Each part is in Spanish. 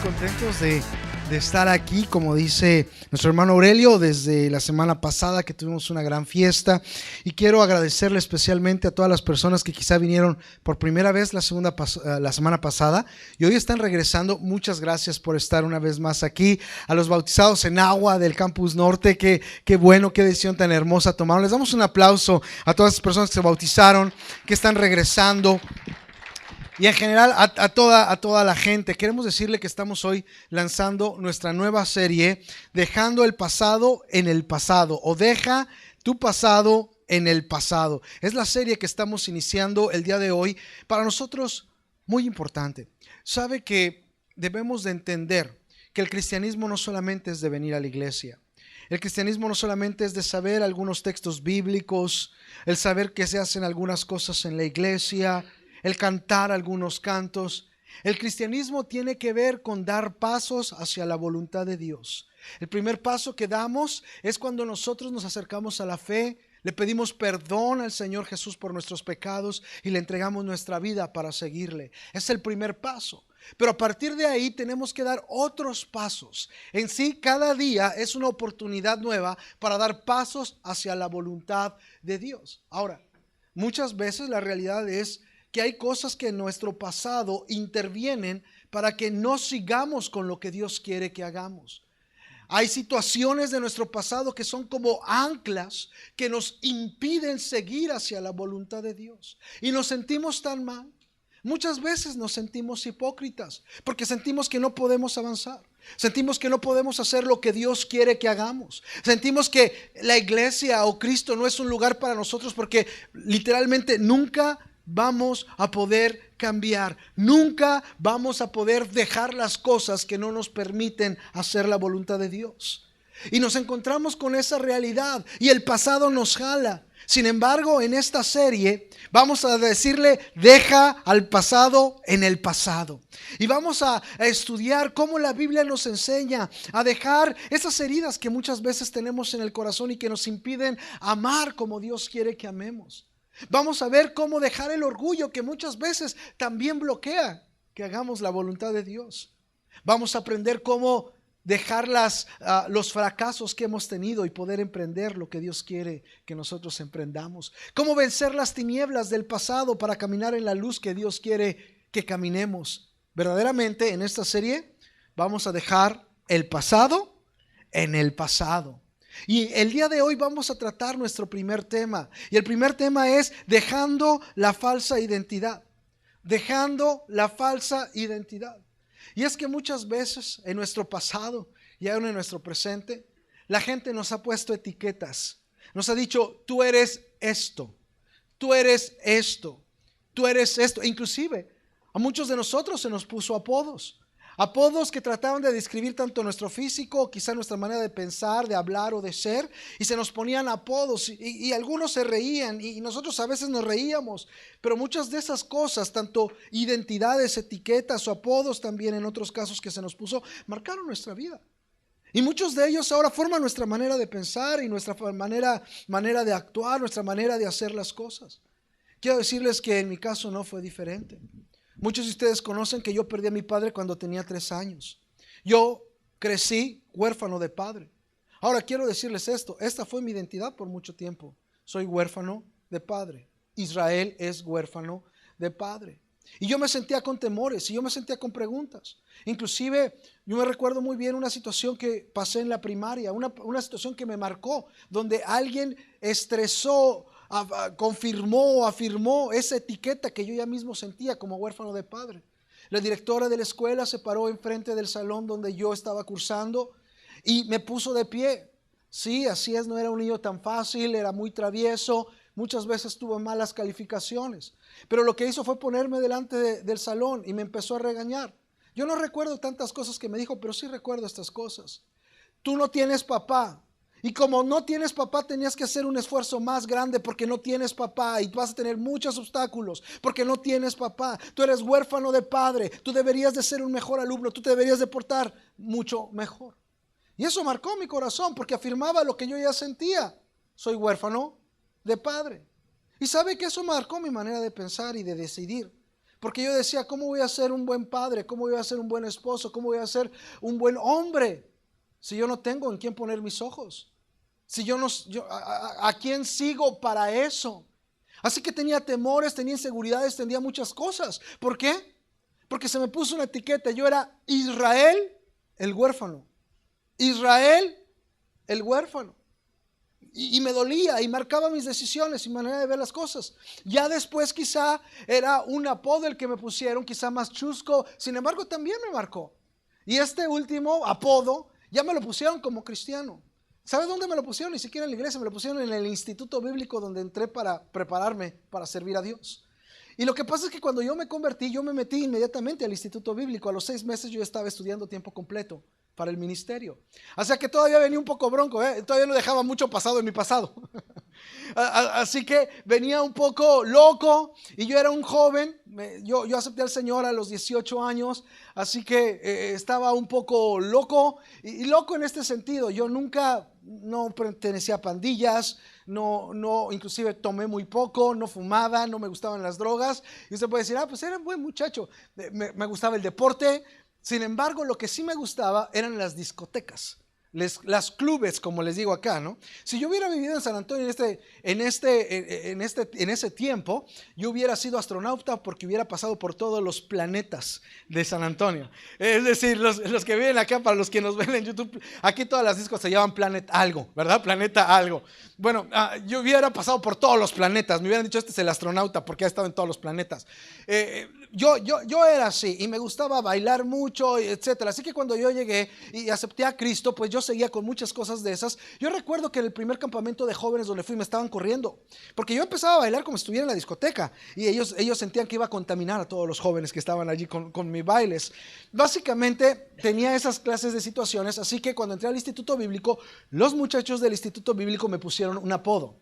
contentos de estar aquí, como dice nuestro hermano Aurelio, desde la semana pasada que tuvimos una gran fiesta, y quiero agradecerle especialmente a todas las personas que quizá vinieron por primera vez la semana pasada y hoy están regresando. Muchas gracias por estar una vez más aquí. A los bautizados en agua del Campus Norte, qué bueno, qué decisión tan hermosa tomaron. Les damos un aplauso a todas las personas que se bautizaron, que están regresando. Y en general a toda la gente. Queremos decirle que estamos hoy lanzando nuestra nueva serie, Dejando el pasado en el pasado, o Deja tu pasado en el pasado. Es la serie que estamos iniciando el día de hoy, para nosotros muy importante. Sabe que debemos de entender que el cristianismo no solamente es de venir a la iglesia. El cristianismo no solamente es de saber algunos textos bíblicos, el saber que se hacen algunas cosas en la iglesia, el cantar algunos cantos. El cristianismo tiene que ver con dar pasos hacia la voluntad de Dios. El primer paso que damos es cuando nosotros nos acercamos a la fe, le pedimos perdón al Señor Jesús por nuestros pecados y le entregamos nuestra vida para seguirle. Es el primer paso. Pero a partir de ahí tenemos que dar otros pasos. En sí, cada día es una oportunidad nueva para dar pasos hacia la voluntad de Dios. Ahora, muchas veces la realidad es que hay cosas que en nuestro pasado intervienen para que no sigamos con lo que Dios quiere que hagamos. Hay situaciones de nuestro pasado que son como anclas que nos impiden seguir hacia la voluntad de Dios. Y nos sentimos tan mal. Muchas veces nos sentimos hipócritas porque sentimos que no podemos avanzar. Sentimos que no podemos hacer lo que Dios quiere que hagamos. Sentimos que la iglesia o Cristo no es un lugar para nosotros porque literalmente nunca vamos a poder cambiar. Nunca vamos a poder dejar las cosas que no nos permiten hacer la voluntad de Dios. Y nos encontramos con esa realidad y el pasado nos jala. Sin embargo, en esta serie vamos a decirle: deja al pasado en el pasado. Y vamos a estudiar cómo la Biblia nos enseña a dejar esas heridas que muchas veces tenemos en el corazón y que nos impiden amar como Dios quiere que amemos. Vamos a ver cómo dejar el orgullo que muchas veces también bloquea que hagamos la voluntad de Dios. Vamos a aprender cómo dejar los fracasos que hemos tenido y poder emprender lo que Dios quiere que nosotros emprendamos. Cómo vencer las tinieblas del pasado para caminar en la luz que Dios quiere que caminemos. Verdaderamente en esta serie vamos a dejar el pasado en el pasado. Y el día de hoy vamos a tratar nuestro primer tema. Y el primer tema es dejando la falsa identidad. Dejando la falsa identidad. Y es que muchas veces en nuestro pasado y aún en nuestro presente, la gente nos ha puesto etiquetas. Nos ha dicho: tú eres esto, tú eres esto, tú eres esto. Inclusive a muchos de nosotros se nos puso apodos. Apodos que trataban de describir tanto nuestro físico, quizá nuestra manera de pensar, de hablar o de ser, y se nos ponían apodos y algunos se reían y nosotros a veces nos reíamos, pero muchas de esas cosas, tanto identidades, etiquetas o apodos también en otros casos que se nos puso, marcaron nuestra vida. Y muchos de ellos ahora forman nuestra manera de pensar y nuestra manera de actuar, nuestra manera de hacer las cosas. Quiero decirles que en mi caso no fue diferente. Muchos de ustedes conocen que yo perdí a mi padre cuando tenía 3 años. Yo crecí huérfano de padre. Ahora quiero decirles esto: esta fue mi identidad por mucho tiempo. Soy huérfano de padre. Israel es huérfano de padre. Y yo me sentía con temores y yo me sentía con preguntas. Inclusive yo me recuerdo muy bien una situación que pasé en la primaria, una situación que me marcó, donde alguien confirmó o afirmó esa etiqueta que yo ya mismo sentía como huérfano de padre. La directora de la escuela se paró enfrente del salón donde yo estaba cursando y me puso de pie. Sí, así es, no era un niño tan fácil, era muy travieso, muchas veces tuve malas calificaciones, pero lo que hizo fue ponerme delante del salón y me empezó a regañar. Yo no recuerdo tantas cosas que me dijo, pero sí recuerdo estas cosas. Tú no tienes papá. Y como no tienes papá, tenías que hacer un esfuerzo más grande porque no tienes papá y vas a tener muchos obstáculos porque no tienes papá. Tú eres huérfano de padre, tú deberías de ser un mejor alumno, tú te deberías de portar mucho mejor. Y eso marcó mi corazón porque afirmaba lo que yo ya sentía: soy huérfano de padre. Y sabe que eso marcó mi manera de pensar y de decidir, Porque yo decía, ¿cómo voy a ser un buen padre? ¿Cómo voy a ser un buen esposo? ¿Cómo voy a ser un buen hombre si yo no tengo en quién poner mis ojos? Si yo no, ¿a quién sigo para eso? Así que tenía temores, tenía inseguridades, tenía muchas cosas. ¿Por qué? Porque se me puso una etiqueta. Yo era Israel, el huérfano. Israel, el huérfano. Y me dolía y marcaba mis decisiones y manera de ver las cosas. Ya después quizá era un apodo el que me pusieron, quizá más chusco. Sin embargo, también me marcó. Y este último apodo ya me lo pusieron como cristiano. ¿Sabes dónde me lo pusieron? Ni siquiera en la iglesia, me lo pusieron en el instituto bíblico donde entré para prepararme para servir a Dios. Y lo que pasa es que cuando yo me convertí, yo me metí inmediatamente al instituto bíblico. A los 6 meses yo estaba estudiando tiempo completo para el ministerio. O sea que todavía venía un poco bronco, todavía no dejaba mucho pasado en mi pasado. Así que venía un poco loco y yo era un joven. Yo acepté al Señor a los 18 años, así que estaba un poco loco. Y loco en este sentido, yo nunca no pertenecía a pandillas, no, inclusive tomé muy poco, no fumaba, no me gustaban las drogas. Y usted puede decir, pues era un buen muchacho, me gustaba el deporte. Sin embargo, lo que sí me gustaba eran las discotecas, las clubes, como les digo acá, ¿no? Si yo hubiera vivido en San Antonio en ese tiempo, yo hubiera sido astronauta porque hubiera pasado por todos los planetas de San Antonio. Es decir, los que viven acá, para los que nos ven en YouTube, aquí todas las discos se llaman Planet algo, ¿verdad? Planeta algo. Bueno, yo hubiera pasado por todos los planetas. Me hubieran dicho, este es el astronauta porque ha estado en todos los planetas. Yo era así y me gustaba bailar mucho, etcétera. Así que cuando yo llegué y acepté a Cristo, pues yo seguía con muchas cosas de esas. Yo recuerdo que en el primer campamento de jóvenes donde fui me estaban corriendo, porque yo empezaba a bailar como si estuviera en la discoteca y ellos sentían que iba a contaminar a todos los jóvenes que estaban allí con mis bailes. Básicamente tenía esas clases de situaciones, así que cuando entré al instituto bíblico, los muchachos del instituto bíblico me pusieron un apodo.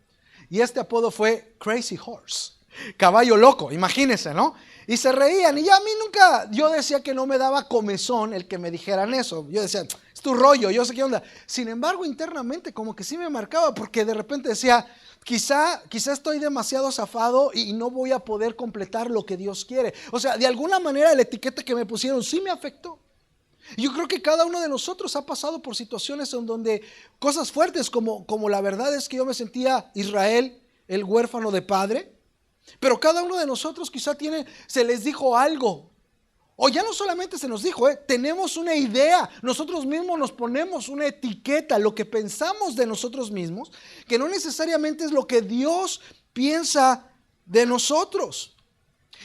Y este apodo fue Crazy Horse, caballo loco, imagínense, ¿no? Y se reían y ya a mí nunca, yo decía que no me daba comezón el que me dijeran eso. Yo decía, es tu rollo, yo sé qué onda. Sin embargo, internamente como que sí me marcaba, porque de repente decía, quizá estoy demasiado zafado y no voy a poder completar lo que Dios quiere. O sea, de alguna manera la etiqueta que me pusieron sí me afectó. Yo creo que cada uno de nosotros ha pasado por situaciones en donde cosas fuertes, como la verdad es que yo me sentía Israel, el huérfano de padre. Pero cada uno de nosotros quizá se les dijo algo, o ya no solamente se nos dijo, tenemos una idea, nosotros mismos nos ponemos una etiqueta, lo que pensamos de nosotros mismos, que no necesariamente es lo que Dios piensa de nosotros.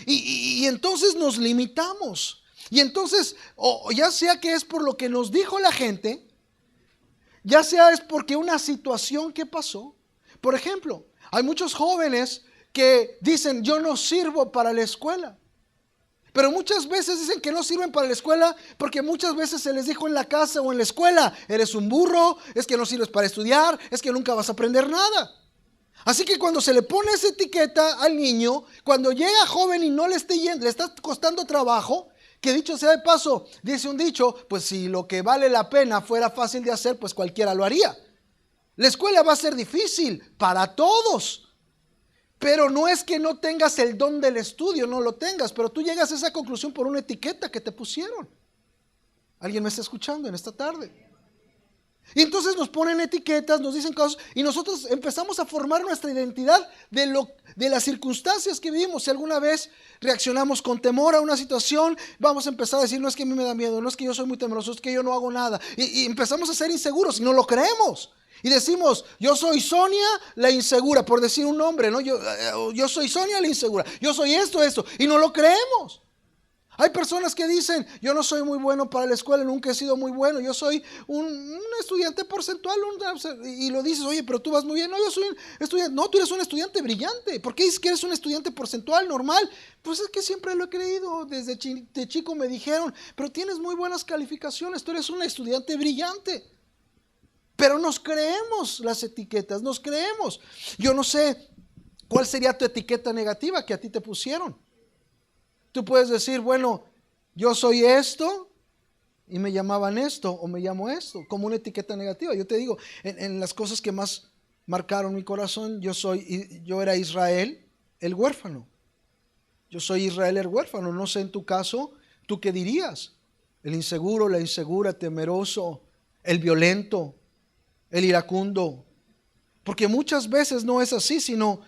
Y entonces nos limitamos. Y entonces, ya sea que es por lo que nos dijo la gente, ya sea es porque una situación que pasó. Por ejemplo, hay muchos jóvenes que dicen, yo no sirvo para la escuela. Pero muchas veces dicen que no sirven para la escuela porque muchas veces se les dijo en la casa o en la escuela, eres un burro, es que no sirves para estudiar, es que nunca vas a aprender nada. Así que cuando se le pone esa etiqueta al niño, cuando llega joven y no le está costando trabajo, que dicho sea de paso, dice un dicho, pues si lo que vale la pena fuera fácil de hacer, pues cualquiera lo haría. La escuela va a ser difícil para todos. Pero no es que no tengas el don del estudio, no lo tengas, pero tú llegas a esa conclusión por una etiqueta que te pusieron. ¿Alguien me está escuchando en esta tarde? Y entonces nos ponen etiquetas, nos dicen cosas y nosotros empezamos a formar nuestra identidad de las circunstancias que vivimos. Si alguna vez reaccionamos con temor a una situación, vamos a empezar a decir, no es que a mí me da miedo, no es que yo soy muy temeroso, es que yo no hago nada. Y empezamos a ser inseguros y no lo creemos. Y decimos, yo soy Sonia la insegura, por decir un nombre, ¿no? Yo soy Sonia la insegura, yo soy esto, y no lo creemos. Hay personas que dicen, yo no soy muy bueno para la escuela, nunca he sido muy bueno, yo soy un estudiante porcentual, y lo dices, oye, pero tú vas muy bien. No, yo soy un estudiante. No, tú eres un estudiante brillante. ¿Por qué dices que eres un estudiante porcentual normal? Pues es que siempre lo he creído, desde chico me dijeron, pero tienes muy buenas calificaciones, tú eres un estudiante brillante. Pero nos creemos las etiquetas, nos creemos. Yo no sé cuál sería tu etiqueta negativa que a ti te pusieron. Tú puedes decir, bueno, yo soy esto y me llamaban esto o me llamo esto, como una etiqueta negativa. Yo te digo, en las cosas que más marcaron mi corazón, yo era Israel, el huérfano. Yo soy Israel el huérfano. No sé en tu caso, ¿tú qué dirías? El inseguro, la insegura, temeroso, el violento, el iracundo. Porque muchas veces no es así, sino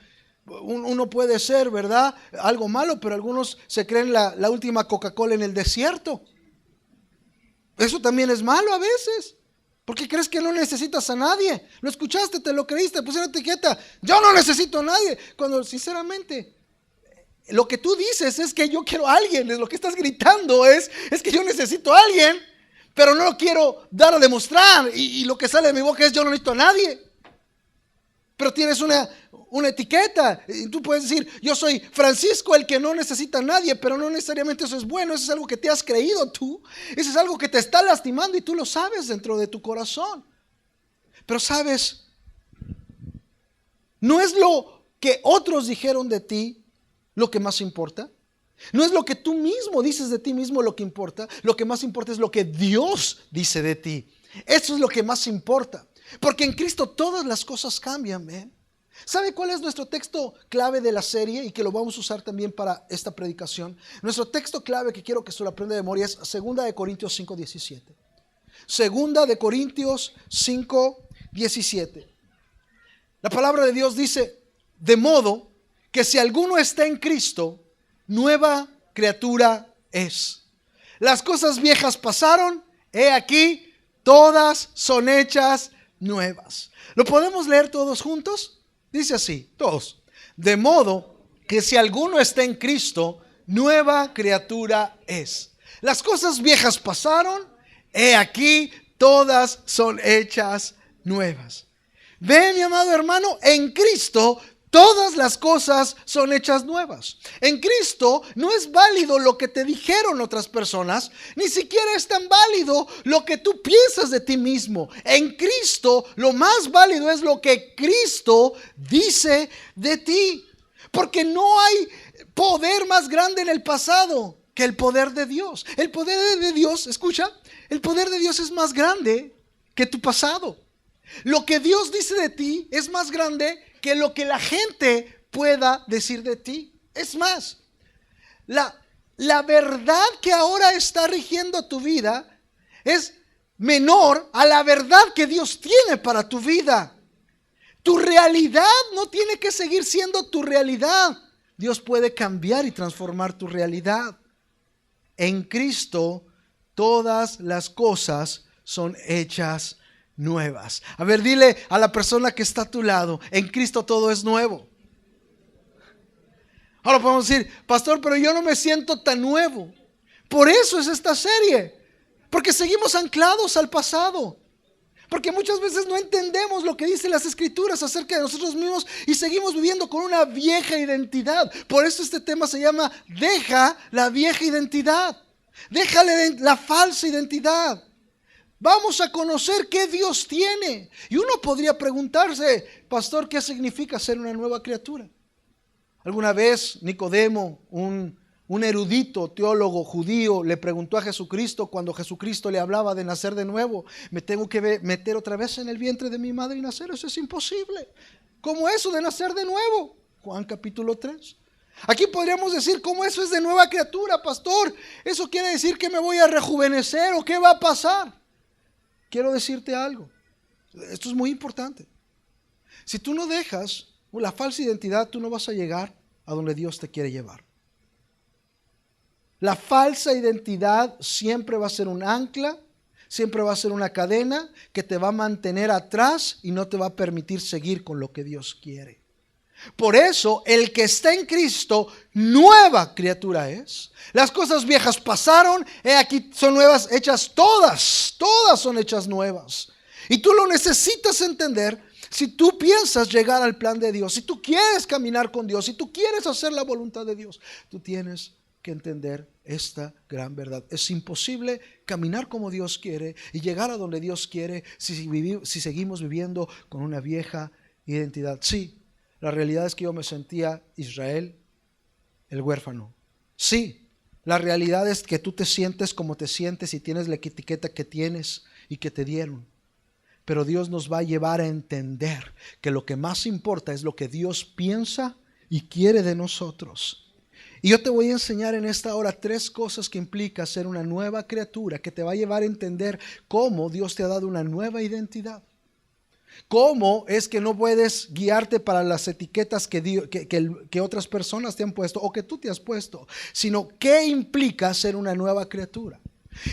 uno puede ser, ¿verdad?, algo malo, pero algunos se creen la última Coca-Cola en el desierto. Eso también es malo a veces. Porque crees que no necesitas a nadie. Lo escuchaste, te lo creíste, pusieron etiqueta. Yo no necesito a nadie. Cuando sinceramente lo que tú dices es que yo quiero a alguien. Es lo que estás gritando es que yo necesito a alguien, pero no lo quiero dar a demostrar. Y lo que sale de mi boca es yo no necesito a nadie. Pero tienes una etiqueta. Y tú puedes decir, yo soy Francisco, el que no necesita a nadie, pero no necesariamente eso es bueno. Eso es algo que te has creído tú. Eso es algo que te está lastimando y tú lo sabes dentro de tu corazón. Pero sabes, no es lo que otros dijeron de ti lo que más importa. No es lo que tú mismo dices de ti mismo lo que importa. Lo que más importa es lo que Dios dice de ti. Eso es lo que más importa. Porque en Cristo todas las cosas cambian, ¿ven? ¿Sabe cuál es nuestro texto clave de la serie y que lo vamos a usar también para esta predicación? Nuestro texto clave que quiero que se lo aprenda de memoria es 2 Corintios 5:17. 2 Corintios 5:17. La palabra de Dios dice, de modo que si alguno está en Cristo, nueva criatura es. Las cosas viejas pasaron, he aquí, todas son hechas nuevas. ¿Lo podemos leer todos juntos? Dice así, todos. De modo que si alguno está en Cristo, nueva criatura es. Las cosas viejas pasaron, he aquí, todas son hechas nuevas. Ve, mi amado hermano, en Cristo todas las cosas son hechas nuevas. En Cristo no es válido lo que te dijeron otras personas, ni siquiera es tan válido lo que tú piensas de ti mismo. En Cristo lo más válido es lo que Cristo dice de ti. Porque no hay poder más grande en el pasado que el poder de Dios. El poder de Dios, escucha, el poder de Dios es más grande que tu pasado. Lo que Dios dice de ti es más grande que lo que la gente pueda decir de ti. Es más, la verdad que ahora está rigiendo tu vida es menor a la verdad que Dios tiene para tu vida. Tu realidad no tiene que seguir siendo tu realidad. Dios puede cambiar y transformar tu realidad. En Cristo todas las cosas son hechas nuevas. A ver, dile a la persona que está a tu lado, en Cristo todo es nuevo. Ahora podemos decir, pastor, pero yo no me siento tan nuevo. Por eso es esta serie, porque seguimos anclados al pasado, porque muchas veces no entendemos lo que dicen las escrituras acerca de nosotros mismos y seguimos viviendo con una vieja identidad. Por eso este tema se llama deja la vieja identidad, déjale la falsa identidad. Vamos a conocer qué Dios tiene. Y uno podría preguntarse, pastor, ¿qué significa ser una nueva criatura? Alguna vez Nicodemo, un erudito teólogo judío, le preguntó a Jesucristo cuando Jesucristo le hablaba de nacer de nuevo, ¿me tengo que meter otra vez en el vientre de mi madre y nacer? Eso es imposible. ¿Cómo eso de nacer de nuevo? Juan capítulo 3. Aquí podríamos decir, ¿cómo eso es de nueva criatura, pastor? ¿Eso quiere decir que me voy a rejuvenecer o qué va a pasar? Quiero decirte algo. Esto es muy importante. Si tú no dejas la falsa identidad, tú no vas a llegar a donde Dios te quiere llevar. La falsa identidad siempre va a ser un ancla, siempre va a ser una cadena que te va a mantener atrás y no te va a permitir seguir con lo que Dios quiere. Por eso, el que está en Cristo, nueva criatura es. Las cosas viejas pasaron, he aquí son nuevas, hechas todas son hechas nuevas. Y tú lo necesitas entender si tú piensas llegar al plan de Dios, si tú quieres caminar con Dios, si tú quieres hacer la voluntad de Dios, tú tienes que entender esta gran verdad. Es imposible caminar como Dios quiere y llegar a donde Dios quiere si seguimos viviendo con una vieja identidad. Sí. La realidad es que yo me sentía Israel, el huérfano. Sí, la realidad es que tú te sientes como te sientes y tienes la etiqueta que tienes y que te dieron. Pero Dios nos va a llevar a entender que lo que más importa es lo que Dios piensa y quiere de nosotros. Y yo te voy a enseñar en esta hora 3 cosas que implica ser una nueva criatura, que te va a llevar a entender cómo Dios te ha dado una nueva identidad. ¿Cómo es que no puedes guiarte para las etiquetas que otras personas te han puesto o que tú te has puesto? Sino qué implica ser una nueva criatura.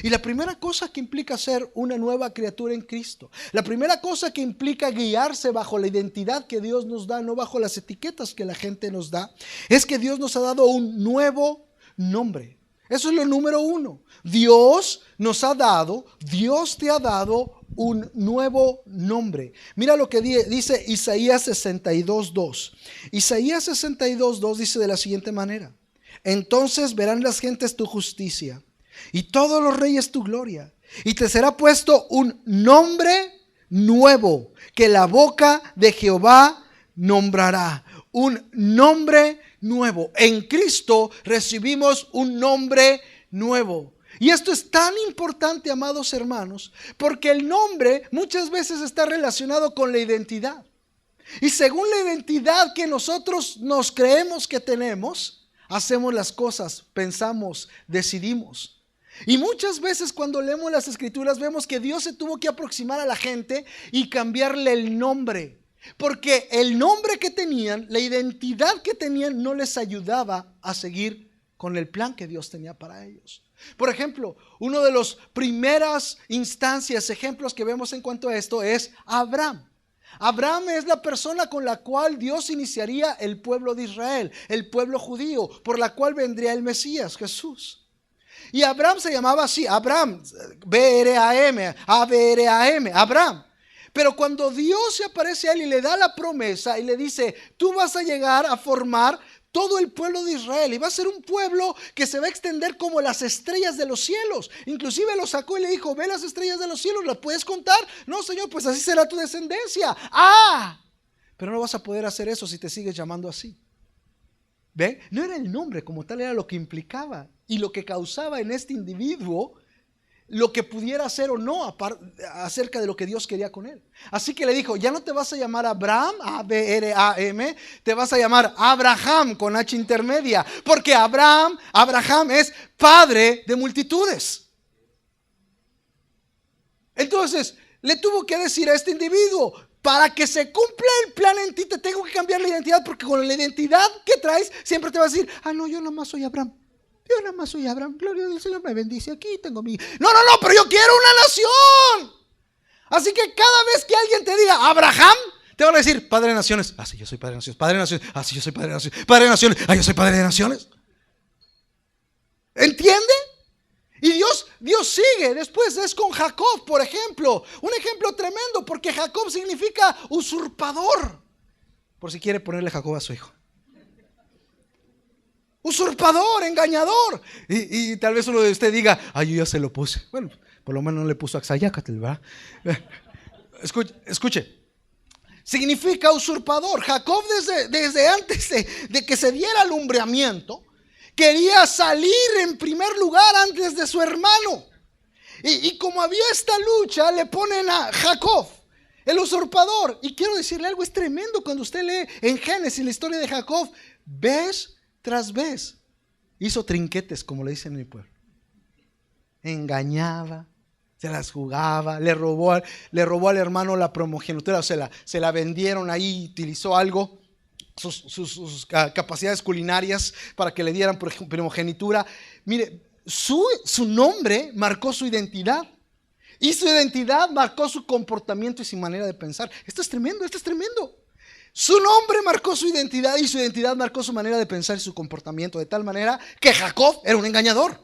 Y la primera cosa que implica ser una nueva criatura en Cristo, la primera cosa que implica guiarse bajo la identidad que Dios nos da, no bajo las etiquetas que la gente nos da, es que Dios nos ha dado un nuevo nombre. Eso es lo número 1. Dios te ha dado un nuevo nombre. Mira lo que dice Isaías 62:2. Isaías 62:2 dice de la siguiente manera: entonces verán las gentes tu justicia y todos los reyes tu gloria, y te será puesto un nombre nuevo que la boca de Jehová nombrará. Un nombre nuevo. En Cristo recibimos un nombre nuevo. Y esto es tan importante, amados hermanos, porque el nombre muchas veces está relacionado con la identidad. Y según la identidad que nosotros nos creemos que tenemos, hacemos las cosas, pensamos, decidimos. Y muchas veces cuando leemos las escrituras vemos que Dios se tuvo que aproximar a la gente y cambiarle el nombre, porque el nombre que tenían, la identidad que tenían, no les ayudaba a seguir con el plan que Dios tenía para ellos. Por ejemplo, uno de los primeras instancias, ejemplos que vemos en cuanto a esto es Abraham. Abraham es la persona con la cual Dios iniciaría el pueblo de Israel, el pueblo judío, por la cual vendría el Mesías, Jesús. Y Abraham se llamaba así, Abraham, B-R-A-M, A-B-R-A-M, Abraham. Pero cuando Dios se aparece a él y le da la promesa y le dice: tú vas a llegar a formar todo el pueblo de Israel, y va a ser un pueblo que se va a extender como las estrellas de los cielos. Inclusive lo sacó y le dijo: ve las estrellas de los cielos, ¿las puedes contar? No, Señor, pues así será tu descendencia. Pero no vas a poder hacer eso si te sigues llamando así. ¿Ve? No era el nombre como tal, era lo que implicaba y lo que causaba en este individuo lo que pudiera hacer o no acerca de lo que Dios quería con él. Así que le dijo: ya no te vas a llamar Abraham, A-B-R-A-M, te vas a llamar Abraham con H intermedia, porque Abraham es padre de multitudes. Entonces le tuvo que decir a este individuo: para que se cumpla el plan en ti, te tengo que cambiar la identidad, porque con la identidad que traes siempre te vas a decir: no, yo nada más soy Abraham. Yo nada más soy Abraham, gloria al Señor, me bendice, aquí tengo mi... No, pero yo quiero una nación. Así que cada vez que alguien te diga Abraham, te van a decir: padre de naciones. Sí, yo soy padre de naciones. Padre de naciones. Sí, yo soy padre de naciones. Padre de naciones. Yo soy padre de naciones. ¿Entiende? Y Dios sigue. Después es con Jacob, por ejemplo. Un ejemplo tremendo, porque Jacob significa usurpador. Por si quiere ponerle Jacob a su hijo. Usurpador, engañador. Y tal vez uno de ustedes diga: yo ya se lo puse. Bueno, por lo menos no le puso Axayácatl, ¿verdad? Escuche. Significa usurpador. Jacob desde antes de que se diera alumbramiento, quería salir en primer lugar antes de su hermano. Y como había esta lucha, le ponen a Jacob, el usurpador. Y quiero decirle algo, es tremendo cuando usted lee en Génesis la historia de Jacob. Vez tras vez hizo trinquetes, como le dicen en mi pueblo. Engañaba, se las jugaba, le robó al hermano la primogenitura, se la vendieron ahí, utilizó algo, sus capacidades culinarias para que le dieran primogenitura. Mire, su nombre marcó su identidad, y su identidad marcó su comportamiento y su manera de pensar. Esto es tremendo. Su nombre marcó su identidad, y su identidad marcó su manera de pensar y su comportamiento, de tal manera que Jacob era un engañador.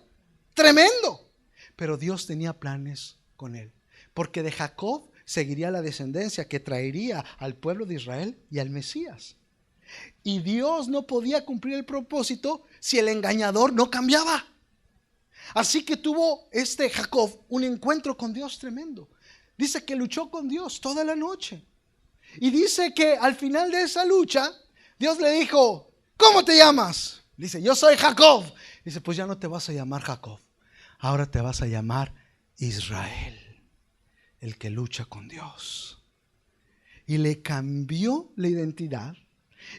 Tremendo. Pero Dios tenía planes con él, porque de Jacob seguiría la descendencia que traería al pueblo de Israel y al Mesías. Y Dios no podía cumplir el propósito si el engañador no cambiaba. Así que tuvo Jacob un encuentro con Dios tremendo. Dice que luchó con Dios toda la noche. Y dice que al final de esa lucha, Dios le dijo: ¿cómo te llamas? Dice: yo soy Jacob. Dice: pues ya no te vas a llamar Jacob, ahora te vas a llamar Israel, el que lucha con Dios. Y le cambió la identidad,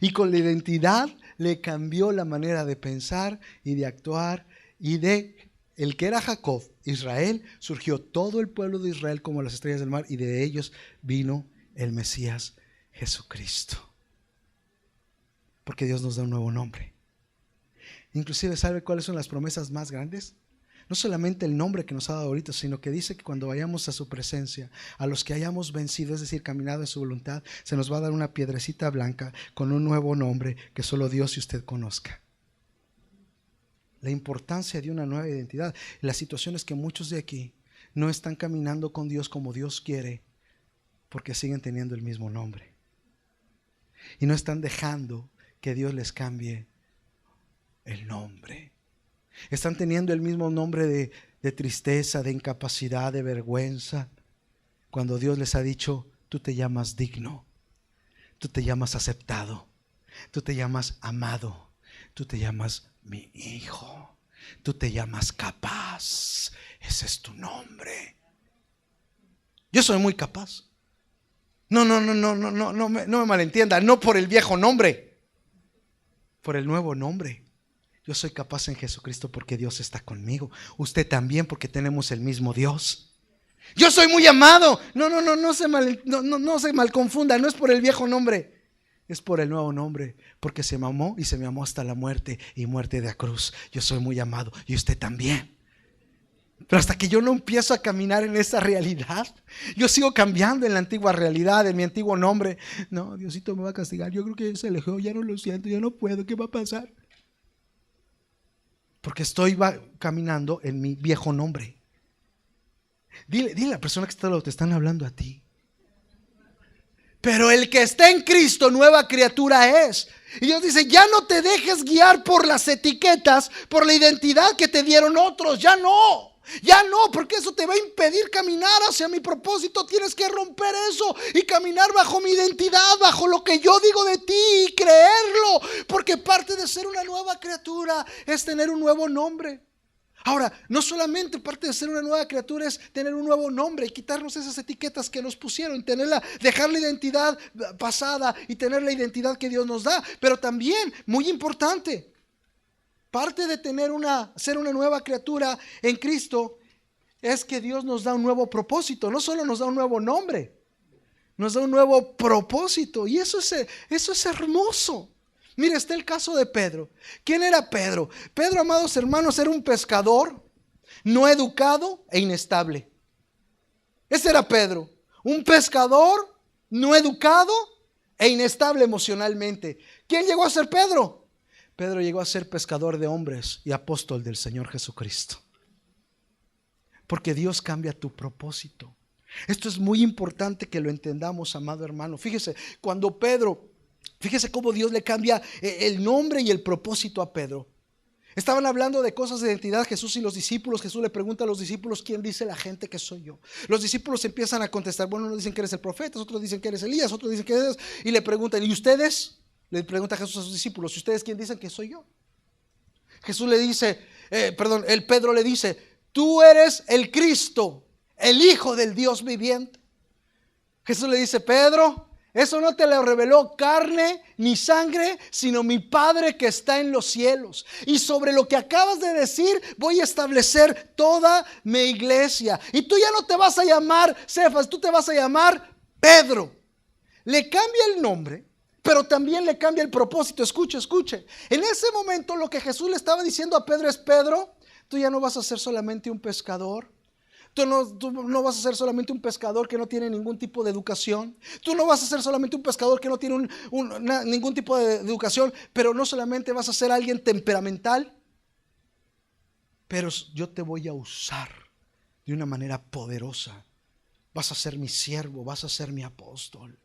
y con la identidad le cambió la manera de pensar y de actuar, y de el que era Jacob, Israel, surgió todo el pueblo de Israel como las estrellas del mar, y de ellos vino el Mesías Jesucristo. Porque Dios nos da un nuevo nombre. Inclusive, ¿sabe cuáles son las promesas más grandes? No solamente el nombre que nos ha dado ahorita, sino que dice que cuando vayamos a su presencia, a los que hayamos vencido, es decir, caminado en su voluntad, se nos va a dar una piedrecita blanca con un nuevo nombre que solo Dios y usted conozca. La importancia de una nueva identidad. La situación es que muchos de aquí no están caminando con Dios como Dios quiere, porque siguen teniendo el mismo nombre. Y no están dejando que Dios les cambie el nombre. Están teniendo el mismo nombre de tristeza, de incapacidad, de vergüenza, cuando Dios les ha dicho: tú te llamas digno, tú te llamas aceptado, tú te llamas amado, tú te llamas mi hijo, tú te llamas capaz. Ese es tu nombre. Yo soy muy capaz. No me malentienda, no por el viejo nombre, por el nuevo nombre. Yo soy capaz en Jesucristo porque Dios está conmigo. Usted también, porque tenemos el mismo Dios. Yo soy muy amado. No se malconfunda. No es por el viejo nombre, es por el nuevo nombre, porque se me amó y se me amó hasta la muerte, y muerte de la cruz. Yo soy muy amado y usted también. Pero hasta que yo no empiezo a caminar en esa realidad, yo sigo cambiando en la antigua realidad, en mi antiguo nombre. No, Diosito me va a castigar. Yo creo que se alejó, ya no lo siento, ya no puedo. ¿Qué va a pasar? Porque estoy caminando en mi viejo nombre. Dile a la persona que te están hablando a ti. Pero el que está en Cristo, nueva criatura es. Y Dios dice: ya no te dejes guiar por las etiquetas, por la identidad que te dieron otros. Ya no, porque eso te va a impedir caminar hacia mi propósito. Tienes que romper eso y caminar bajo mi identidad, bajo lo que yo digo de ti, y creerlo. Porque parte de ser una nueva criatura es tener un nuevo nombre. Ahora, no solamente parte de ser una nueva criatura es tener un nuevo nombre y quitarnos esas etiquetas que nos pusieron, dejar la identidad pasada y tener la identidad que Dios nos da. Pero también, muy importante, parte de ser una nueva criatura en Cristo es que Dios nos da un nuevo propósito. No solo nos da un nuevo nombre, nos da un nuevo propósito, y eso es hermoso. Mire, está el caso de Pedro. ¿Quién era Pedro? Pedro, amados hermanos, era un pescador no educado e inestable. Ese era Pedro, un pescador no educado e inestable emocionalmente. ¿Quién llegó a ser Pedro? Pedro llegó a ser pescador de hombres y apóstol del Señor Jesucristo. Porque Dios cambia tu propósito. Esto es muy importante que lo entendamos, amado hermano. Fíjese cómo Dios le cambia el nombre y el propósito a Pedro. Estaban hablando de cosas de identidad, Jesús y los discípulos. Jesús le pregunta a los discípulos: ¿quién dice la gente que soy yo? Los discípulos empiezan a contestar. Bueno, unos dicen que eres el profeta, otros dicen que eres Elías, otros dicen que eres... Y le preguntan: ¿y ustedes? Le pregunta Jesús a sus discípulos: ¿y ustedes quién dicen que soy yo? Jesús le dice, Pedro le dice: tú eres el Cristo, el Hijo del Dios viviente. Jesús le dice: Pedro, eso no te lo reveló carne ni sangre, sino mi Padre que está en los cielos. Y sobre lo que acabas de decir voy a establecer toda mi iglesia. Y tú ya no te vas a llamar Cefas, tú te vas a llamar Pedro. Le cambia el nombre, pero también le cambia el propósito. Escuche. En ese momento lo que Jesús le estaba diciendo a Pedro es: Pedro, tú ya no vas a ser solamente un pescador. Tú no vas a ser solamente un pescador que no tiene ningún tipo de educación. Tú no vas a ser solamente un pescador que no tiene ningún tipo de educación. Pero no solamente vas a ser alguien temperamental, pero yo te voy a usar de una manera poderosa. Vas a ser mi siervo, vas a ser mi apóstol.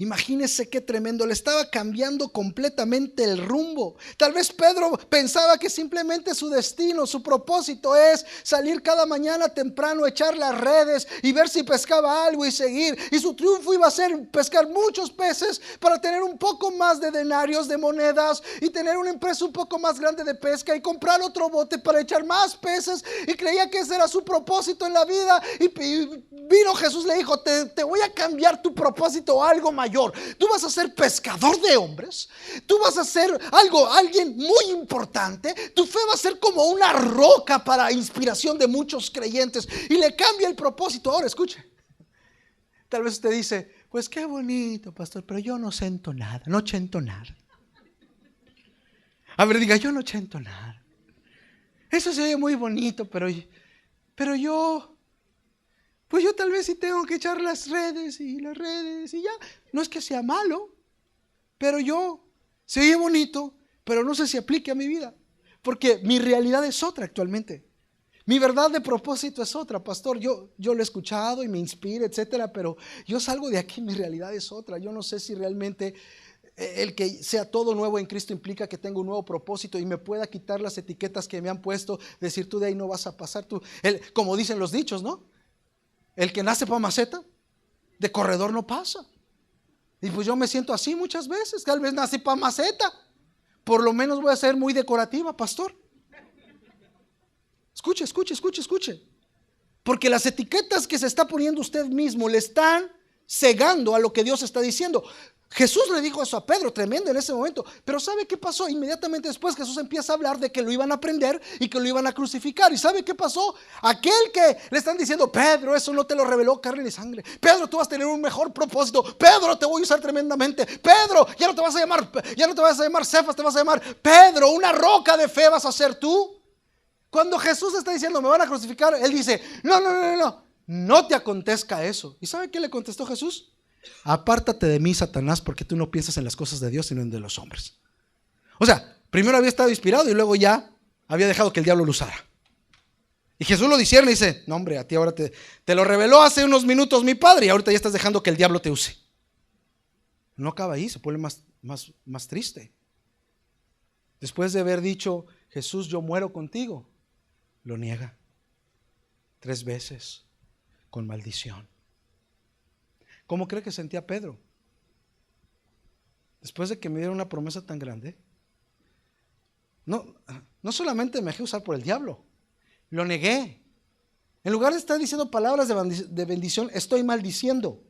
Imagínese qué tremendo, le estaba cambiando completamente el rumbo. Tal vez Pedro pensaba que simplemente su destino, su propósito es salir cada mañana temprano, echar las redes y ver si pescaba algo y seguir. Y su triunfo iba a ser pescar muchos peces para tener un poco más de denarios, de monedas, y tener una empresa un poco más grande de pesca y comprar otro bote para echar más peces. Y creía que ese era su propósito en la vida. Y vino Jesús, le dijo: te voy a cambiar tu propósito a algo mayor. mayor, tú vas a ser pescador de hombres, tú vas a ser alguien muy importante, tu fe va a ser como una roca para inspiración de muchos creyentes y le cambia el propósito. Ahora escuche, tal vez usted dice, pues qué bonito, pastor, pero yo no sé entonar, no sé entonar. A ver, diga, yo no sé entonar. Eso se oye muy bonito, pero yo, pues yo tal vez sí tengo que echar las redes y ya. No es que sea malo, pero se oye bonito, pero no sé si aplique a mi vida, porque mi realidad es otra actualmente. Mi verdad de propósito es otra, pastor. Yo lo he escuchado y me inspira, etcétera, pero yo salgo de aquí, mi realidad es otra. Yo no sé si realmente el que sea todo nuevo en Cristo implica que tenga un nuevo propósito y me pueda quitar las etiquetas que me han puesto, decir tú de ahí no vas a pasar, como dicen los dichos, ¿no? El que nace para maceta, de corredor no pasa. Y pues yo me siento así muchas veces, tal vez nací para maceta, por lo menos voy a ser muy decorativa, pastor. Escuche. Porque las etiquetas que se está poniendo usted mismo le están cegando a lo que Dios está diciendo. Jesús le dijo eso a Pedro, tremendo en ese momento. Pero ¿sabe qué pasó? Inmediatamente después Jesús empieza a hablar de que lo iban a prender y que lo iban a crucificar. ¿Y sabe qué pasó? Aquel que le están diciendo, Pedro, eso no te lo reveló carne ni sangre. Pedro, tú vas a tener un mejor propósito. Pedro, te voy a usar tremendamente. Pedro, ya no te vas a llamar Cefas, te vas a llamar Pedro, una roca de fe vas a ser tú. Cuando Jesús está diciendo, me van a crucificar, él dice, no te acontezca eso. ¿Y sabe qué le contestó Jesús? Apártate de mí, Satanás, porque tú no piensas en las cosas de Dios, sino en de los hombres. O sea, primero había estado inspirado y luego ya había dejado que el diablo lo usara. Y Jesús lo discierne y dice, no hombre, a ti ahora te lo reveló hace unos minutos mi padre y ahorita ya estás dejando que el diablo te use. No acaba ahí, se pone más triste. Después de haber dicho, Jesús, yo muero contigo, lo niega 3 veces con maldición. ¿Cómo cree que sentía Pedro? Después de que me dieron una promesa tan grande, no solamente me dejé usar por el diablo, lo negué. En lugar de estar diciendo palabras de bendición, estoy maldiciendo.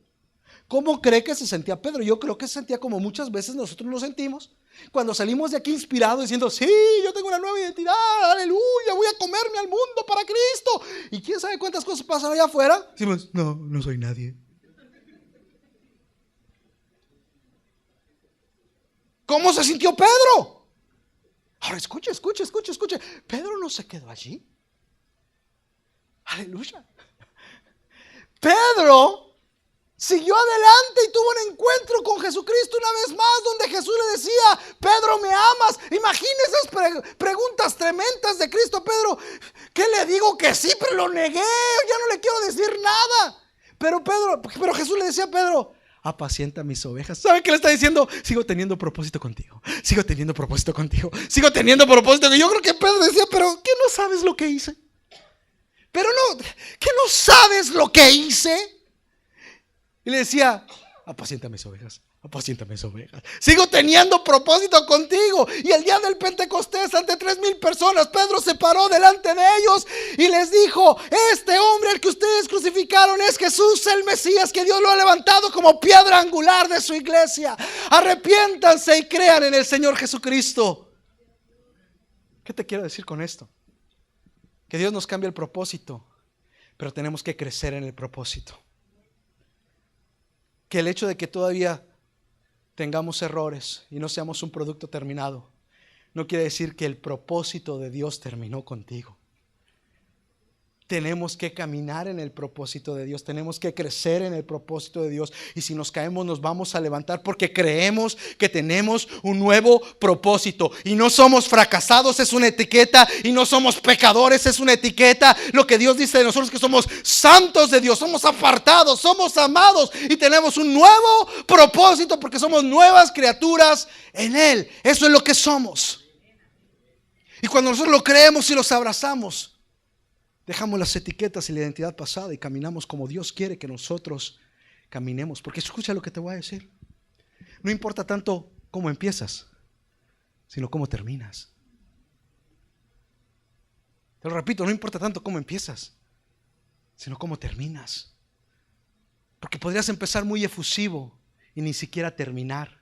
¿Cómo cree que se sentía Pedro? Yo creo que se sentía como muchas veces nosotros nos sentimos cuando salimos de aquí inspirados diciendo, sí, yo tengo una nueva identidad, aleluya, voy a comerme al mundo para Cristo. Y quién sabe cuántas cosas pasan allá afuera. Decimos, no soy nadie. ¿Cómo se sintió Pedro? Ahora escuche. Pedro no se quedó allí. Aleluya. Pedro siguió adelante y tuvo un encuentro con Jesucristo una vez más, donde Jesús le decía, Pedro, ¿me amas? Imagínese esas preguntas tremendas de Cristo. Pedro, ¿qué le digo? Que sí, pero lo negué, ya no le quiero decir nada. Pero Jesús le decía a Pedro, apacienta mis ovejas. ¿Sabe qué le está diciendo? Sigo teniendo propósito contigo. Yo creo que Pedro decía, pero ¿qué no sabes lo que hice? ¿Qué no sabes lo que hice? Y le decía, apacienta mis ovejas. Sigo teniendo propósito contigo. Y el día del Pentecostés, ante 3,000 personas, Pedro se paró delante de ellos y les dijo, este hombre al que ustedes crucificaron es Jesús el Mesías, que Dios lo ha levantado como piedra angular de su iglesia. Arrepiéntanse y crean en el Señor Jesucristo. ¿Qué te quiero decir con esto? Que Dios nos cambia el propósito, pero tenemos que crecer en el propósito. Que el hecho de que todavía tengamos errores y no seamos un producto terminado, no quiere decir que el propósito de Dios terminó contigo. Tenemos que caminar en el propósito de Dios, tenemos que crecer en el propósito de Dios, y si nos caemos nos vamos a levantar porque creemos que tenemos un nuevo propósito y no somos fracasados, es una etiqueta, y no somos pecadores, es una etiqueta. Lo que Dios dice de nosotros es que somos santos de Dios, somos apartados, somos amados y tenemos un nuevo propósito porque somos nuevas criaturas en Él. Eso es lo que somos, y cuando nosotros lo creemos y los abrazamos, dejamos las etiquetas y la identidad pasada y caminamos como Dios quiere que nosotros caminemos. Porque escucha lo que te voy a decir. No importa tanto cómo empiezas, sino cómo terminas. Te lo repito, no importa tanto cómo empiezas, sino cómo terminas. Porque podrías empezar muy efusivo y ni siquiera terminar.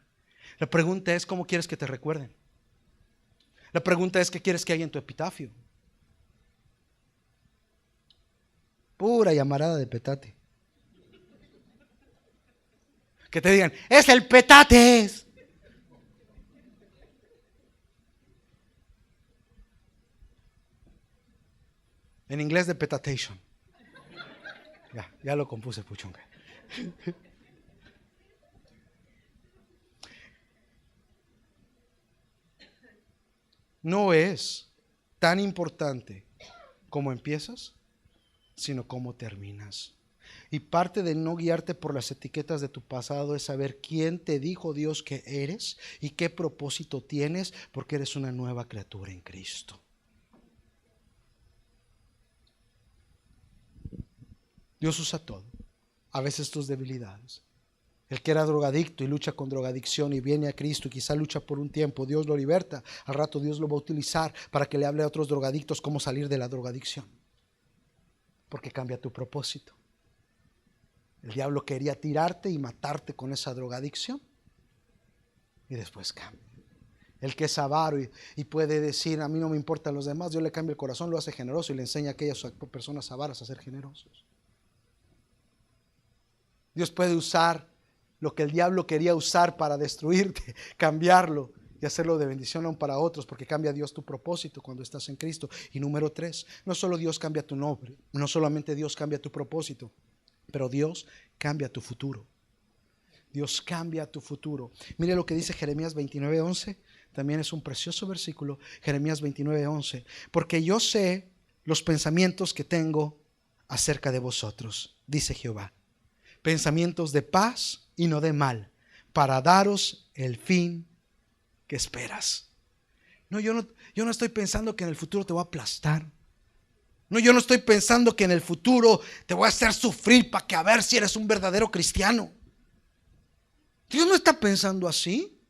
La pregunta es, ¿cómo quieres que te recuerden? La pregunta es, ¿qué quieres que haya en tu epitafio? Pura llamarada de petate. Que te digan, es el petates. En inglés de petatation. Ya lo compuse, puchunga. No es tan importante cómo empiezas, sino cómo terminas. Y parte de no guiarte por las etiquetas de tu pasado es saber quién te dijo Dios que eres y qué propósito tienes, porque eres una nueva criatura en Cristo. Dios usa todo, a veces tus debilidades. El que era drogadicto y lucha con drogadicción y viene a Cristo y quizá lucha por un tiempo, Dios lo liberta. Al rato Dios lo va a utilizar para que le hable a otros drogadictos cómo salir de la drogadicción. Porque cambia tu propósito. El diablo quería tirarte y matarte con esa drogadicción y después cambia. El que es avaro y puede decir, a mí no me importan los demás, Dios le cambia el corazón, lo hace generoso y le enseña a aquellas personas avaras a ser generosos. Dios puede usar lo que el diablo quería usar para destruirte, cambiarlo y hacerlo de bendición aún para otros, porque cambia Dios tu propósito cuando estás en Cristo. Y número 3, no solo Dios cambia tu nombre, no solamente Dios cambia tu propósito, pero Dios cambia tu futuro. Dios cambia tu futuro. Mire lo que dice Jeremías 29:11, también es un precioso versículo, Jeremías 29:11, porque yo sé los pensamientos que tengo acerca de vosotros, dice Jehová. Pensamientos de paz y no de mal, para daros el fin que esperas. No, yo no estoy pensando que en el futuro te voy a aplastar. No, yo no estoy pensando que en el futuro te voy a hacer sufrir para que a ver si eres un verdadero cristiano. Dios no está pensando así.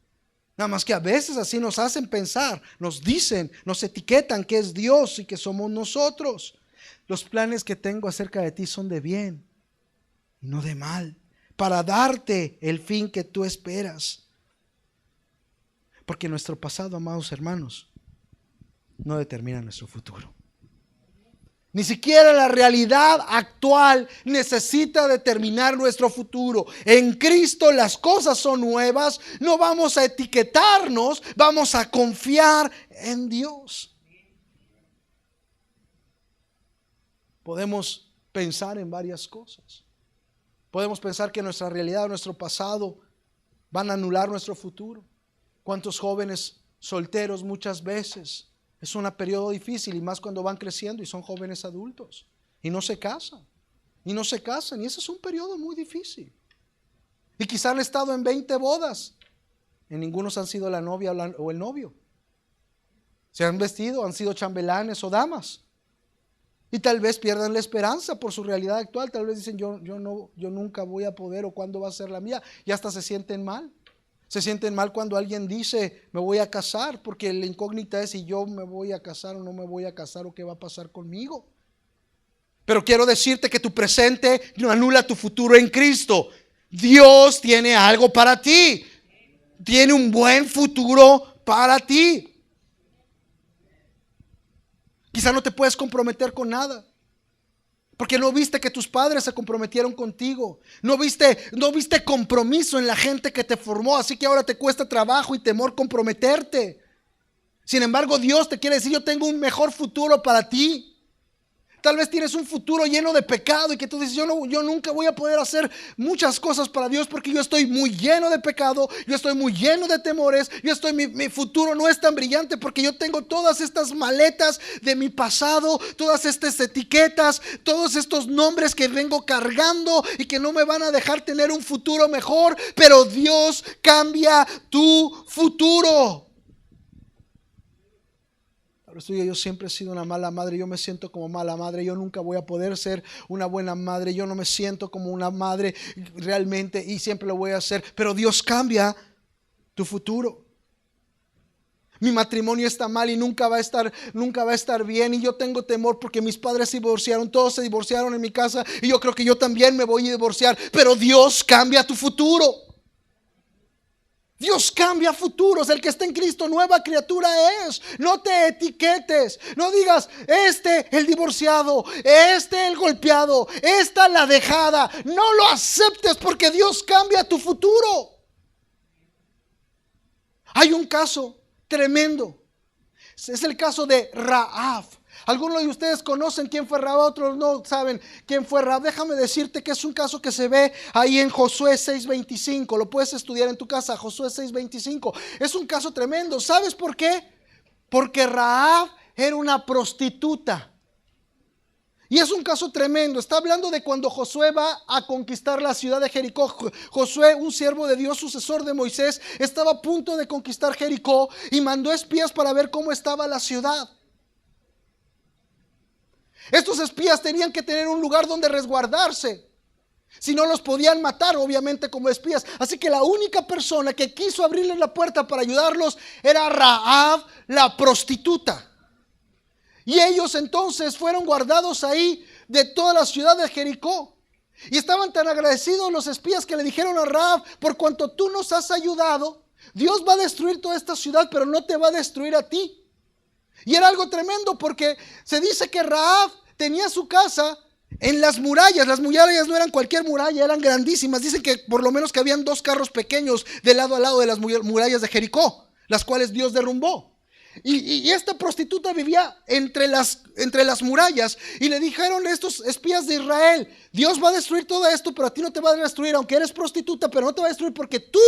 Nada más que a veces así nos hacen pensar, nos dicen, nos etiquetan que es Dios y que somos nosotros. Los planes que tengo acerca de ti son de bien y no de mal, para darte el fin que tú esperas. Porque nuestro pasado, amados hermanos, no determina nuestro futuro. Ni siquiera la realidad actual necesita determinar nuestro futuro. En Cristo las cosas son nuevas. No vamos a etiquetarnos, vamos a confiar en Dios. Podemos pensar en varias cosas. Podemos pensar que nuestra realidad, nuestro pasado van a anular nuestro futuro. ¿Cuántos jóvenes solteros muchas veces? Es un periodo difícil y más cuando van creciendo y son jóvenes adultos y no se casan. Y ese es un periodo muy difícil. Y quizá han estado en 20 bodas. En ninguno han sido la novia o el novio. Se han vestido, han sido chambelanes o damas. Y tal vez pierdan la esperanza por su realidad actual. Tal vez dicen yo nunca voy a poder, o cuándo va a ser la mía. Y hasta se sienten mal. Se sienten mal cuando alguien dice me voy a casar, porque la incógnita es si yo me voy a casar o no me voy a casar, o qué va a pasar conmigo. Pero quiero decirte que tu presente no anula tu futuro en Cristo. Dios tiene algo para ti. Tiene un buen futuro para ti. Quizá no te puedes comprometer con nada, porque no viste que tus padres se comprometieron contigo. No viste compromiso en la gente que te formó, así que ahora te cuesta trabajo y temor comprometerte. Sin embargo, Dios te quiere decir, yo tengo un mejor futuro para ti. Tal vez tienes un futuro lleno de pecado y que tú dices, yo nunca voy a poder hacer muchas cosas para Dios porque yo estoy muy lleno de pecado, yo estoy muy lleno de temores, mi futuro no es tan brillante porque yo tengo todas estas maletas de mi pasado, todas estas etiquetas, todos estos nombres que vengo cargando y que no me van a dejar tener un futuro mejor. Pero Dios cambia tu futuro. Yo siempre he sido una mala madre, yo me siento como mala madre, yo nunca voy a poder ser una buena madre, yo no me siento como una madre realmente y siempre lo voy a hacer. Pero Dios cambia tu futuro. Mi matrimonio está mal y nunca va a estar bien, y yo tengo temor porque mis padres se divorciaron, todos se divorciaron en mi casa y yo creo que yo también me voy a divorciar. Pero Dios cambia tu futuro. Dios cambia futuros. El que está en Cristo, nueva criatura es. No te etiquetes. No digas, el divorciado, el golpeado, esta la dejada. No lo aceptes, porque Dios cambia tu futuro. Hay un caso tremendo. Es el caso de Rahab. Algunos de ustedes conocen quién fue Rahab, otros no saben quién fue Rahab. Déjame decirte que es un caso que se ve ahí en Josué 6:25. Lo puedes estudiar en tu casa, Josué 6:25. Es un caso tremendo. ¿Sabes por qué? Porque Rahab era una prostituta. Y es un caso tremendo. Está hablando de cuando Josué va a conquistar la ciudad de Jericó. Josué, un siervo de Dios, sucesor de Moisés, estaba a punto de conquistar Jericó y mandó espías para ver cómo estaba la ciudad. Estos espías tenían que tener un lugar donde resguardarse. Si no, los podían matar, obviamente, como espías. Así que la única persona que quiso abrirles la puerta para ayudarlos era Rahab, la prostituta. Y ellos entonces fueron guardados ahí de toda la ciudad de Jericó. Y estaban tan agradecidos los espías que le dijeron a Rahab: por cuanto tú nos has ayudado, Dios va a destruir toda esta ciudad, pero no te va a destruir a ti. Y era algo tremendo, porque se dice que Rahab tenía su casa en las murallas. Las murallas no eran cualquier muralla, eran grandísimas. Dicen que por lo menos que habían 2 carros pequeños de lado a lado de las murallas de Jericó, las cuales Dios derrumbó. Y esta prostituta vivía entre las murallas. Y le dijeron estos espías de Israel: Dios va a destruir todo esto, pero a ti no te va a destruir, aunque eres prostituta, pero no te va a destruir porque tú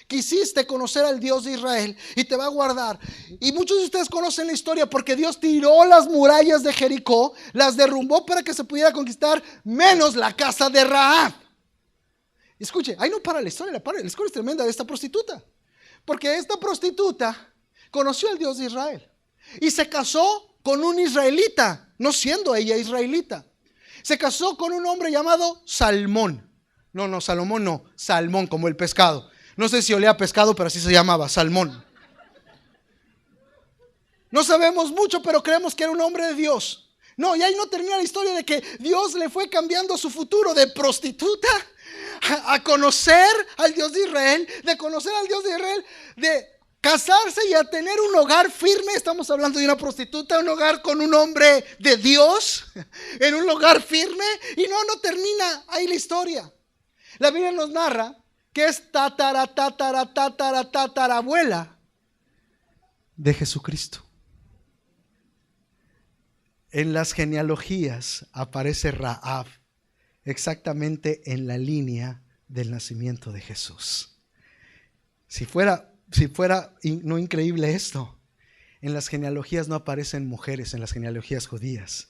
quisiste conocer al Dios de Israel y te va a guardar. Y muchos de ustedes conocen la historia, porque Dios tiró las murallas de Jericó, las derrumbó para que se pudiera conquistar, menos la casa de Rahab. Escuche, ahí no para la historia, la historia es tremenda de esta prostituta, porque esta prostituta conoció al Dios de Israel y se casó con un israelita, no siendo ella israelita. Se casó con un hombre llamado Salmón. No, Salomón no, salmón, como el pescado. No sé si olía a pescado, pero así se llamaba, Salmón. No sabemos mucho, pero creemos que era un hombre de Dios. No, y ahí no termina la historia de que Dios le fue cambiando su futuro de prostituta a conocer al Dios de Israel, de conocer al Dios de Israel, de casarse y a tener un hogar firme. Estamos hablando de una prostituta, un hogar con un hombre de Dios, en un hogar firme. Y no termina ahí la historia. La Biblia nos narra que es tatarabuela de Jesucristo. En las genealogías aparece Rahab exactamente en la línea del nacimiento de Jesús. Si fuera no increíble esto, en las genealogías no aparecen mujeres, en las genealogías judías.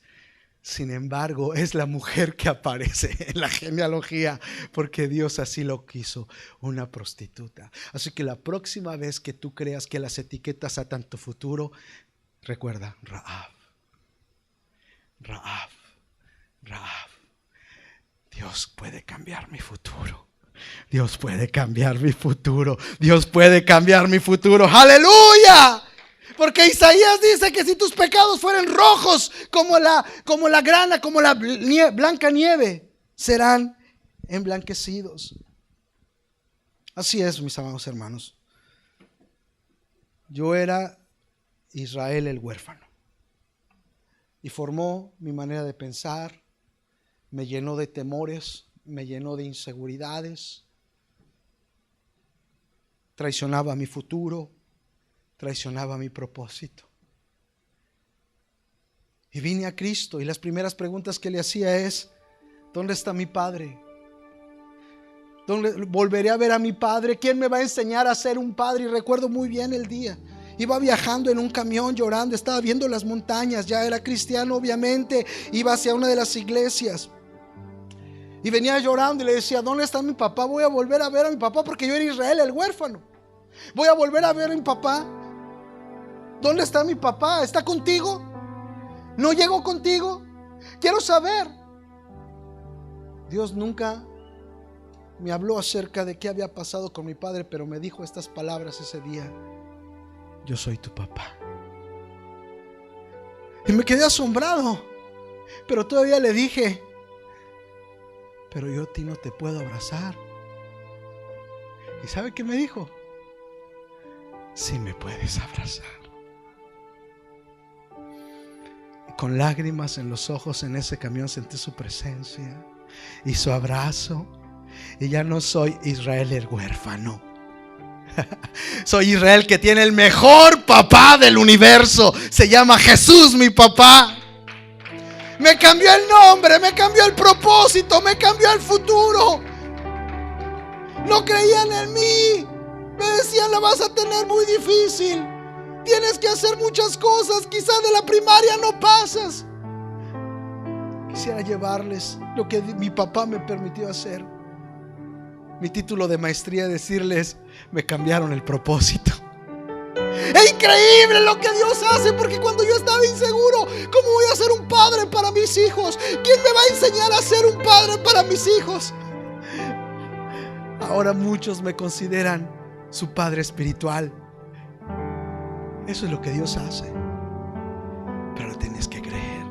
Sin embargo, es la mujer que aparece en la genealogía, porque Dios así lo quiso, una prostituta. Así que la próxima vez que tú creas que las etiquetas atan tu futuro, recuerda: Rahab. Dios puede cambiar mi futuro. Dios puede cambiar mi futuro. Dios puede cambiar mi futuro. ¡Aleluya! Porque Isaías dice que si tus pecados fueran rojos como la grana, como la blanca nieve, serán emblanquecidos. Así es, mis amados hermanos. Yo era Israel el huérfano, y formó mi manera de pensar, me llenó de temores, me llenó de inseguridades, traicionaba mi futuro, traicionaba mi propósito. Y vine a Cristo, y las primeras preguntas que le hacía es: ¿dónde está mi Padre? ¿Dónde volveré a ver a mi Padre? ¿Quién me va a enseñar a ser un padre? Y recuerdo muy bien el día. Iba viajando en un camión llorando, estaba viendo las montañas, ya era cristiano obviamente, iba hacia una de las iglesias y venía llorando y le decía: ¿dónde está mi papá? Voy a volver a ver a mi papá, porque yo era Israel el huérfano. Voy a volver a ver a mi papá. ¿Dónde está mi papá? ¿Está contigo? ¿No llegó contigo? Quiero saber. Dios nunca me habló acerca de qué había pasado con mi padre, pero me dijo estas palabras ese día: yo soy tu papá. Y me quedé asombrado, pero todavía le dije: pero yo a ti no te puedo abrazar. ¿Y sabe qué me dijo? si me puedes abrazar. Y con lágrimas en los ojos en ese camión sentí su presencia y su abrazo. Y ya no soy Israel el huérfano. Soy Israel que tiene el mejor papá del universo. Se llama Jesús, mi papá. Me cambió el nombre, me cambió el propósito, me cambió el futuro. No creían en mí. Me decían, la vas a tener muy difícil. Tienes que hacer muchas cosas. Quizás de la primaria no pasas. Quisiera llevarles lo que mi papá me permitió hacer. Mi título de maestría, decirles, me cambiaron el propósito. Es increíble lo que Dios hace, porque cuando yo estaba inseguro, ¿cómo voy a ser un padre para mis hijos? ¿Quién me va a enseñar a ser un padre para mis hijos? Ahora muchos me consideran su padre espiritual. Eso es lo que Dios hace. Pero lo tienes que creer.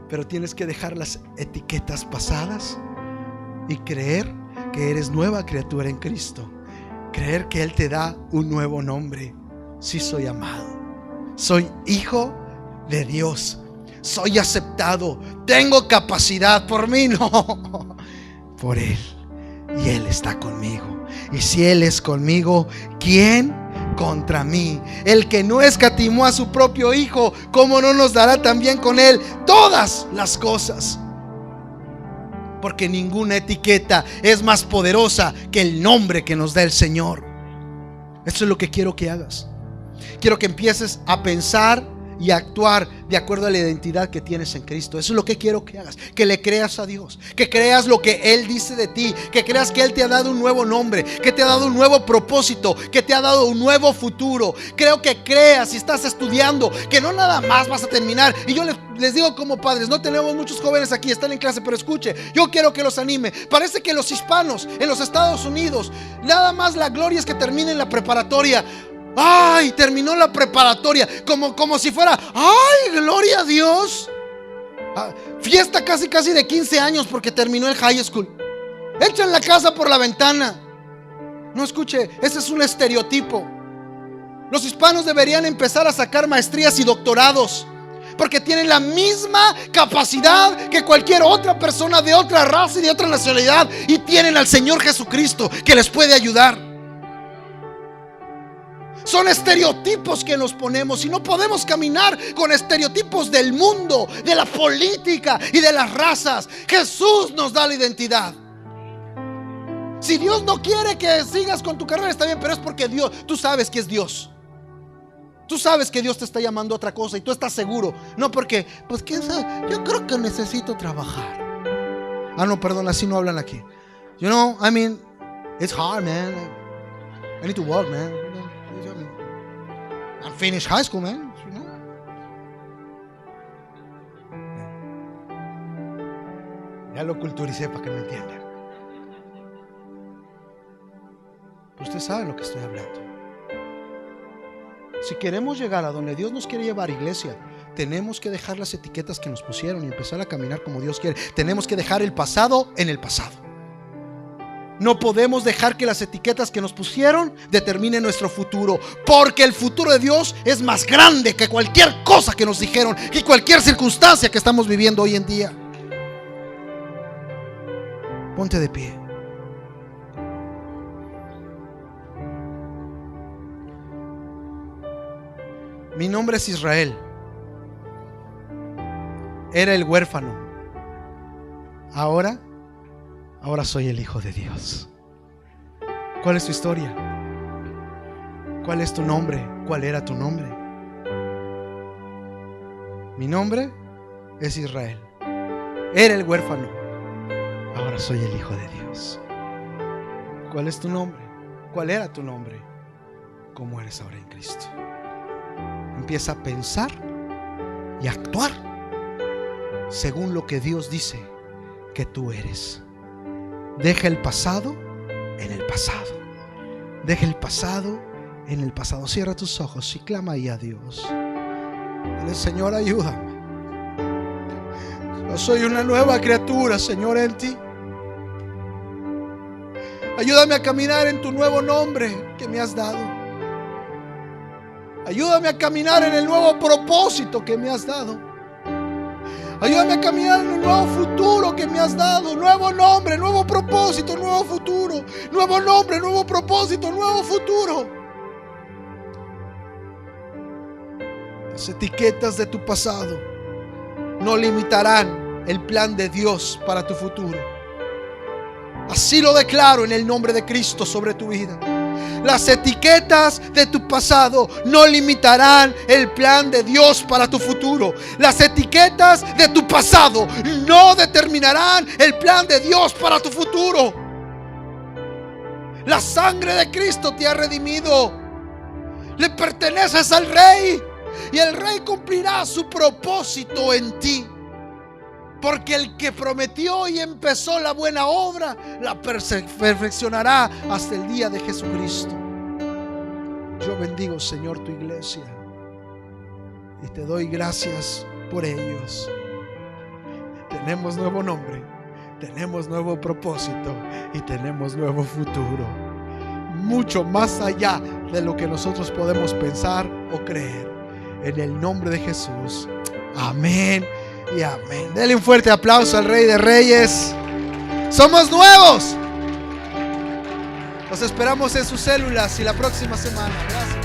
Pero tienes que dejar las etiquetas pasadas y creer que eres nueva criatura en Cristo. Creer que Él te da un nuevo nombre. Sí, soy amado, soy hijo de Dios, soy aceptado, tengo capacidad. Por mí no, por Él. Y Él está conmigo. Y si Él es conmigo, ¿quién contra mí? El que no escatimó a su propio Hijo, ¿cómo no nos dará también con Él todas las cosas? Porque ninguna etiqueta es más poderosa que el nombre que nos da el Señor. Eso es lo que quiero que hagas. Quiero que empieces a pensar y a actuar de acuerdo a la identidad que tienes en Cristo. Eso es lo que quiero que hagas. Que le creas a Dios, que creas lo que Él dice de ti, que creas que Él te ha dado un nuevo nombre, que te ha dado un nuevo propósito, que te ha dado un nuevo futuro. Creo que creas, si estás estudiando, que no nada más vas a terminar. Y yo les digo como padres, no tenemos muchos jóvenes aquí, están en clase, pero escuche, yo quiero que los anime. Parece que los hispanos en los Estados Unidos, nada más la gloria es que terminen la preparatoria. Ay, terminó la preparatoria, como si fuera, ay, gloria a Dios. Fiesta casi de 15 años porque terminó el high school. Echan la casa por la ventana. No, escuche, ese es un estereotipo. Los hispanos deberían empezar a sacar maestrías y doctorados, porque tienen la misma capacidad que cualquier otra persona de otra raza y de otra nacionalidad, y tienen al Señor Jesucristo que les puede ayudar. Son estereotipos que nos ponemos y no podemos caminar con estereotipos del mundo, de la política y de las razas. Jesús nos da la identidad. Si Dios no quiere que sigas con tu carrera, está bien, pero es porque Dios, tú sabes que es Dios. Tú sabes que Dios te está llamando a otra cosa y tú estás seguro. No porque, pues quién sabe, yo creo que necesito trabajar. No, perdón, así no hablan aquí. You know, I mean, it's hard, man. I need to work, man. I finished high school, man. You know? Ya lo culturicé para que me entiendan. Usted sabe lo que estoy hablando. Si queremos llegar a donde Dios nos quiere llevar, iglesia, tenemos que dejar las etiquetas que nos pusieron y empezar a caminar como Dios quiere. Tenemos que dejar el pasado en el pasado. No podemos dejar que las etiquetas que nos pusieron determinen nuestro futuro, porque el futuro de Dios es más grande que cualquier cosa que nos dijeron, que cualquier circunstancia que estamos viviendo hoy en día. Ponte de pie. Mi nombre es Israel. Era el huérfano. Ahora soy el hijo de Dios. ¿Cuál es tu historia? ¿Cuál es tu nombre? ¿Cuál era tu nombre? Mi nombre es Israel. Era el huérfano. Ahora soy el hijo de Dios. ¿Cuál es tu nombre? ¿Cuál era tu nombre? ¿Cómo eres ahora en Cristo? Empieza a pensar y a actuar según lo que Dios dice que tú eres. Deja el pasado en el pasado. Deja el pasado en el pasado. Cierra tus ojos y clama ahí a Dios. Dile: Señor, ayúdame. Yo soy una nueva criatura, Señor, en ti. Ayúdame a caminar en tu nuevo nombre que me has dado. Ayúdame a caminar en el nuevo propósito que me has dado. Ayúdame a caminar en el nuevo futuro que me has dado. Nuevo nombre, nuevo propósito, nuevo futuro. Nuevo nombre, nuevo propósito, nuevo futuro. Las etiquetas de tu pasado no limitarán el plan de Dios para tu futuro. Así lo declaro en el nombre de Cristo sobre tu vida. Las etiquetas de tu pasado no limitarán el plan de Dios para tu futuro. Las etiquetas de tu pasado no determinarán el plan de Dios para tu futuro. La sangre de Cristo te ha redimido. Le perteneces al Rey y el Rey cumplirá su propósito en ti. Porque el que prometió y empezó la buena obra la perfeccionará hasta el día de Jesucristo. Yo bendigo, Señor, tu iglesia y te doy gracias por ellos. Tenemos nuevo nombre, tenemos nuevo propósito y tenemos nuevo futuro. Mucho más allá de lo que nosotros podemos pensar o creer. En el nombre de Jesús. Amén. Y amén. Denle un fuerte aplauso al Rey de Reyes. Somos nuevos. Los esperamos en sus células y la próxima semana. Gracias.